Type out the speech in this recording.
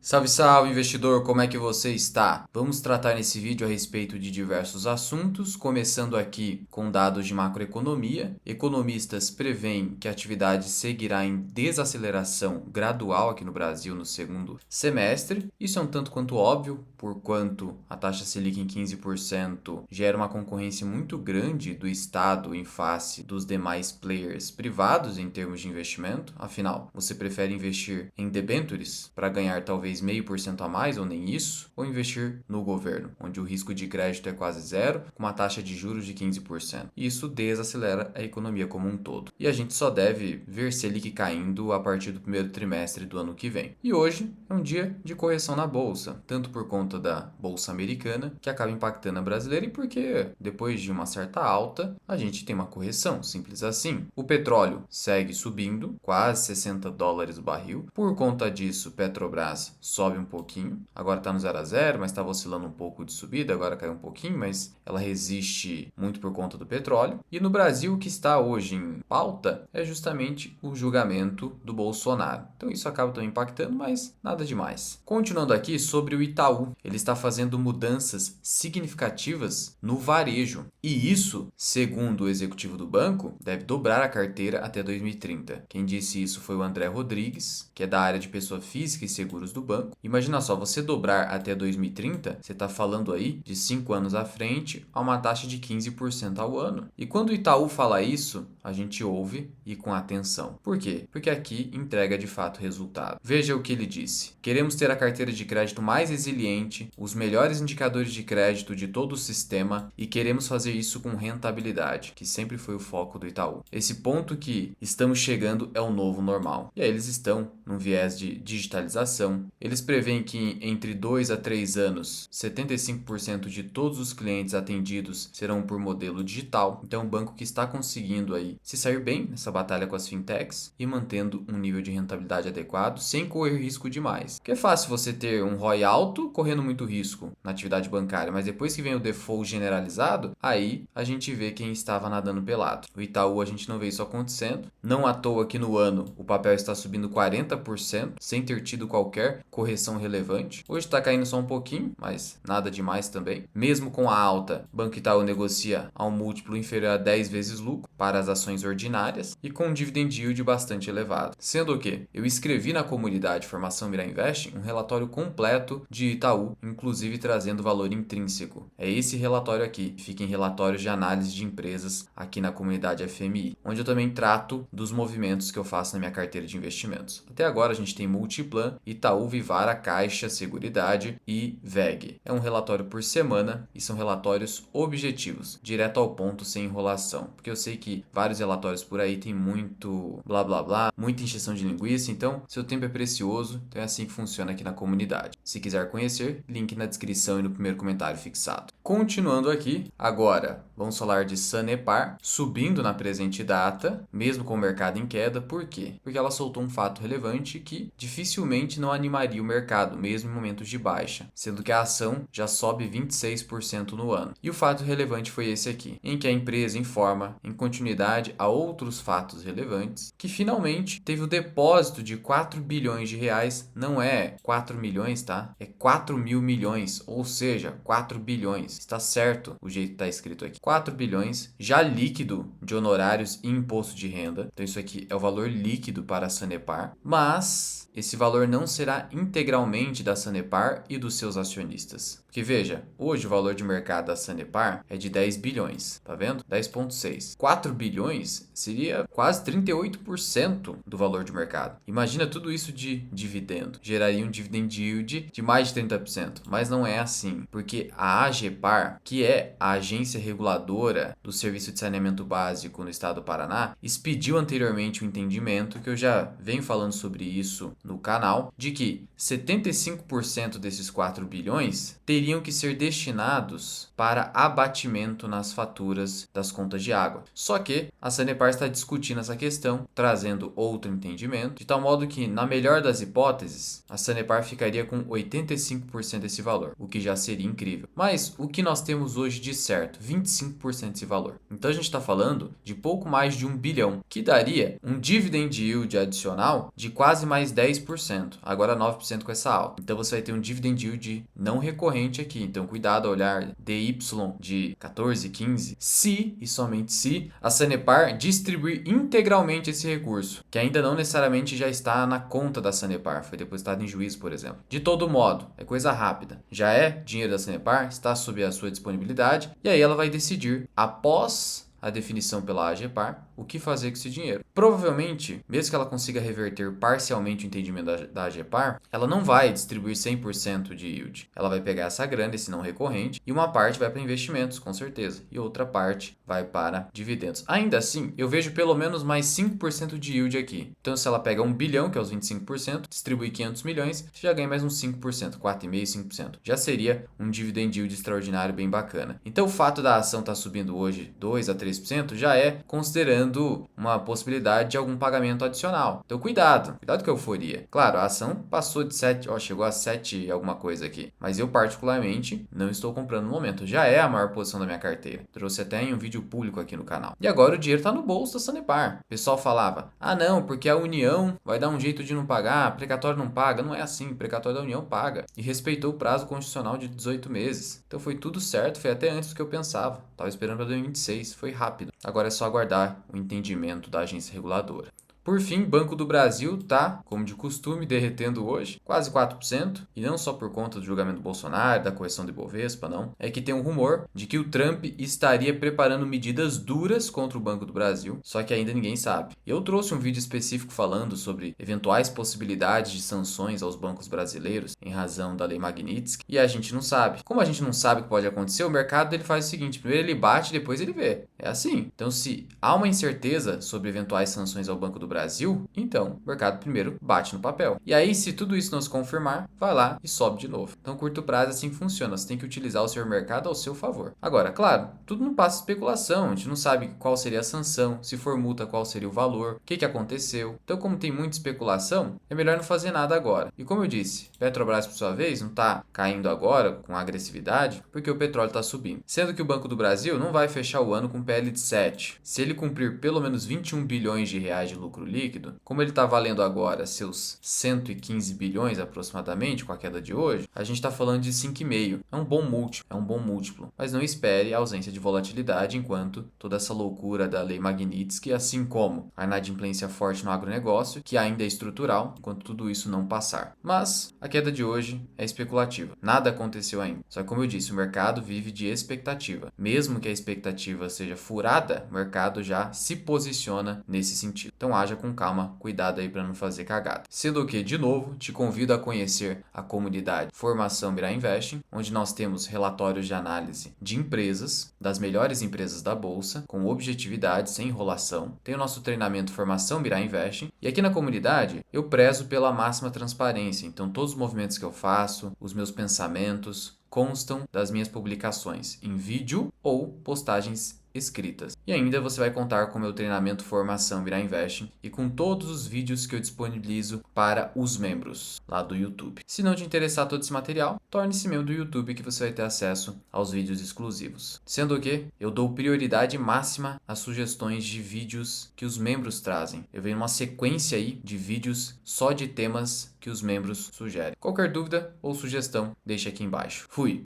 Salve, salve, investidor! Como é que você está? Vamos tratar nesse vídeo a respeito de diversos assuntos, começando aqui com dados de macroeconomia. Economistas preveem que a atividade seguirá em desaceleração gradual aqui no Brasil no segundo semestre. Isso é um tanto quanto óbvio, porquanto a taxa Selic em 15% gera uma concorrência muito grande do Estado em face dos demais players privados em termos de investimento. Afinal, você prefere investir em debêntures para ganhar talvez 0,5% a mais ou nem isso, ou investir no governo, onde o risco de crédito é quase zero, com uma taxa de juros de 15%. Isso desacelera a economia como um todo. E a gente só deve ver Selic caindo a partir do primeiro trimestre do ano que vem. E hoje é um dia de correção na bolsa, tanto por conta da bolsa americana, que acaba impactando a brasileira, e porque depois de uma certa alta, a gente tem uma correção, simples assim. O petróleo segue subindo, quase 60 dólares o barril. Por conta disso, Petrobras sobe um pouquinho, agora está no 0 a 0, mas estava oscilando um pouco de subida, agora caiu um pouquinho, mas ela resiste muito por conta do petróleo. E no Brasil, o que está hoje em pauta é justamente o julgamento do Bolsonaro. Então isso acaba também impactando, mas nada demais. Continuando aqui sobre o Itaú, ele está fazendo mudanças significativas no varejo. E isso, segundo o executivo do banco, deve dobrar a carteira até 2030. Quem disse isso foi o André Rodrigues, que é da área de pessoa física e seguros do banco. Imagina só, você dobrar até 2030, você está falando aí de 5 anos à frente a uma taxa de 15% ao ano. E quando o Itaú fala isso, a gente ouve e com atenção. Por quê? Porque aqui entrega de fato resultado. Veja o que ele disse. Queremos ter a carteira de crédito mais resiliente, os melhores indicadores de crédito de todo o sistema e queremos fazer isso com rentabilidade, que sempre foi o foco do Itaú. Esse ponto que estamos chegando é o novo normal. E aí eles estão num viés de digitalização. Eles preveem que entre 2 a 3 anos, 75% de todos os clientes atendidos serão por modelo digital. Então, é um banco que está conseguindo aí se sair bem nessa batalha com as fintechs e mantendo um nível de rentabilidade adequado, sem correr risco demais. Porque é fácil você ter um ROI alto correndo muito risco na atividade bancária, mas depois que vem o default generalizado, aí a gente vê quem estava nadando pelado. O Itaú a gente não vê isso acontecendo. Não à toa que no ano o papel está subindo 40%, sem ter tido qualquer correção relevante. Hoje está caindo só um pouquinho, mas nada demais também. Mesmo com a alta, o Banco Itaú negocia a um múltiplo inferior a 10 vezes lucro para as ações ordinárias e com um dividend yield bastante elevado. Sendo o que eu escrevi na comunidade Formação Mira Invest um relatório completo de Itaú, inclusive trazendo valor intrínseco. É esse relatório aqui, fica em relatórios de análise de empresas aqui na comunidade FMI, onde eu também trato dos movimentos que eu faço na minha carteira de investimentos. Até agora a gente tem Multiplan, Itaú, Vivara, Caixa, Seguridade e VEG. É um relatório por semana e são relatórios objetivos, direto ao ponto, sem enrolação. Porque eu sei que vários relatórios por aí tem muito blá blá blá, muita encheção de linguiça, então seu tempo é precioso, então é assim que funciona aqui na comunidade. Se quiser conhecer, link na descrição e no primeiro comentário fixado. Continuando aqui, agora vamos falar de Sanepar, subindo na presente data, mesmo com o mercado em queda. Por quê? Porque ela soltou um fato relevante que dificilmente não animaria o mercado, mesmo em momentos de baixa, sendo que a ação já sobe 26% no ano. E o fato relevante foi esse aqui, em que a empresa informa, em continuidade a outros fatos relevantes, que finalmente teve o depósito de 4 bilhões de reais, não é 4 milhões, tá? É 4 mil milhões, ou seja, 4 bilhões. Está certo o jeito que está escrito aqui. 4 bilhões já líquido de honorários e imposto de renda. Então isso aqui é o valor líquido para a Sanepar, mas esse valor não será integralmente da Sanepar e dos seus acionistas. Porque veja, hoje o valor de mercado da Sanepar é de 10 bilhões, tá vendo? 10,6. 4 bilhões seria quase 38% do valor de mercado. Imagina tudo isso de dividendo. Geraria um dividend yield de mais de 30%. Mas não é assim, porque a AGEPAR, que é a agência reguladora do Serviço de Saneamento Básico no estado do Paraná, expediu anteriormente um entendimento, que eu já venho falando sobre isso no canal, de que 75% desses 4 bilhões teriam que ser destinados para abatimento nas faturas das contas de água. Só que a Sanepar está discutindo essa questão, trazendo outro entendimento, de tal modo que, na melhor das hipóteses, a Sanepar ficaria com 85% desse valor, o que já seria incrível. Mas o que nós temos hoje de certo? 25% desse valor. Então a gente está falando de pouco mais de 1 bilhão, que daria um dividend yield adicional de quase mais 10%, agora 9% com essa alta. Então você vai ter um dividend yield não recorrente aqui. Então cuidado ao olhar DY de 14, 15, se e somente se a Sanepar distribuir integralmente esse recurso, que ainda não necessariamente já está na conta da Sanepar, foi depositado em juízo, por exemplo. De todo modo, é coisa rápida. Já é dinheiro da Sanepar, está sob a sua disponibilidade, e aí ela vai decidir, após a definição pela AGEPAR, o que fazer com esse dinheiro. Provavelmente, mesmo que ela consiga reverter parcialmente o entendimento da AGEPAR, ela não vai distribuir 100% de yield. Ela vai pegar essa grana, esse não recorrente, e uma parte vai para investimentos, com certeza, e outra parte vai para dividendos. Ainda assim, eu vejo pelo menos mais 5% de yield aqui. Então, se ela pega 1 bilhão, que é os 25%, distribui 500 milhões, você já ganha mais uns 5%, 4,5%, 5%. Já seria um dividend yield extraordinário bem bacana. Então, o fato da ação estar subindo hoje 2 a 3% já é considerando uma possibilidade de algum pagamento adicional. Então cuidado com a euforia. Claro, a ação passou de 7, chegou a 7 e alguma coisa aqui, mas eu particularmente não estou comprando no momento. Já é a maior posição da minha carteira. Trouxe até em um vídeo público aqui no canal. E agora o dinheiro está no bolso da Sanepar. O pessoal falava, não, porque a União vai dar um jeito de não pagar, precatório não paga. Não é assim, precatório da União paga. E respeitou o prazo constitucional de 18 meses. Então foi tudo certo, foi até antes do que eu pensava. Estava esperando para 2026, foi rápido. Agora é só aguardar o entendimento da agência reguladora. Por fim, Banco do Brasil está, como de costume, derretendo hoje, quase 4%, e não só por conta do julgamento do Bolsonaro, da correção do Ibovespa, não. É que tem um rumor de que o Trump estaria preparando medidas duras contra o Banco do Brasil, só que ainda ninguém sabe. Eu trouxe um vídeo específico falando sobre eventuais possibilidades de sanções aos bancos brasileiros em razão da Lei Magnitsky, e a gente não sabe. Como a gente não sabe o que pode acontecer, o mercado ele faz o seguinte, primeiro ele bate, depois ele vê. É assim. Então, se há uma incerteza sobre eventuais sanções ao Banco do Brasil, então o mercado primeiro bate no papel. E aí, se tudo isso não se confirmar, vai lá e sobe de novo. Então, curto prazo assim funciona. Você tem que utilizar o seu mercado ao seu favor. Agora, claro, tudo não passa especulação. A gente não sabe qual seria a sanção, se for multa, qual seria o valor, o que aconteceu. Então, como tem muita especulação, é melhor não fazer nada agora. E como eu disse, Petrobras, por sua vez, não está caindo agora com agressividade, porque o petróleo está subindo. Sendo que o Banco do Brasil não vai fechar o ano com PL de 7. Se ele cumprir pelo menos 21 bilhões de reais de lucro líquido, como ele está valendo agora seus 115 bilhões aproximadamente com a queda de hoje, a gente está falando de 5,5. É um bom múltiplo. Mas não espere a ausência de volatilidade enquanto toda essa loucura da Lei Magnitsky, assim como a inadimplência forte no agronegócio, que ainda é estrutural, enquanto tudo isso não passar. Mas a queda de hoje é especulativa. Nada aconteceu ainda. Só que, como eu disse, o mercado vive de expectativa. Mesmo que a expectativa seja furada, o mercado já se posiciona nesse sentido. Então haja com calma, cuidado aí para não fazer cagada. Sendo que, de novo, te convido a conhecer a comunidade Formação Mirai Investing, onde nós temos relatórios de análise de empresas, das melhores empresas da bolsa, com objetividade, sem enrolação. Tem o nosso treinamento Formação Mirai Investing, e aqui na comunidade eu prezo pela máxima transparência. Então todos os movimentos que eu faço, os meus pensamentos, constam das minhas publicações em vídeo ou postagens escritas. E ainda você vai contar com o meu treinamento Formação Mirai Investing e com todos os vídeos que eu disponibilizo para os membros lá do YouTube. Se não te interessar todo esse material, torne-se membro do YouTube que você vai ter acesso aos vídeos exclusivos. Sendo que eu dou prioridade máxima às sugestões de vídeos que os membros trazem. Eu venho numa sequência aí de vídeos só de temas que os membros sugerem. Qualquer dúvida ou sugestão, deixe aqui embaixo. Fui!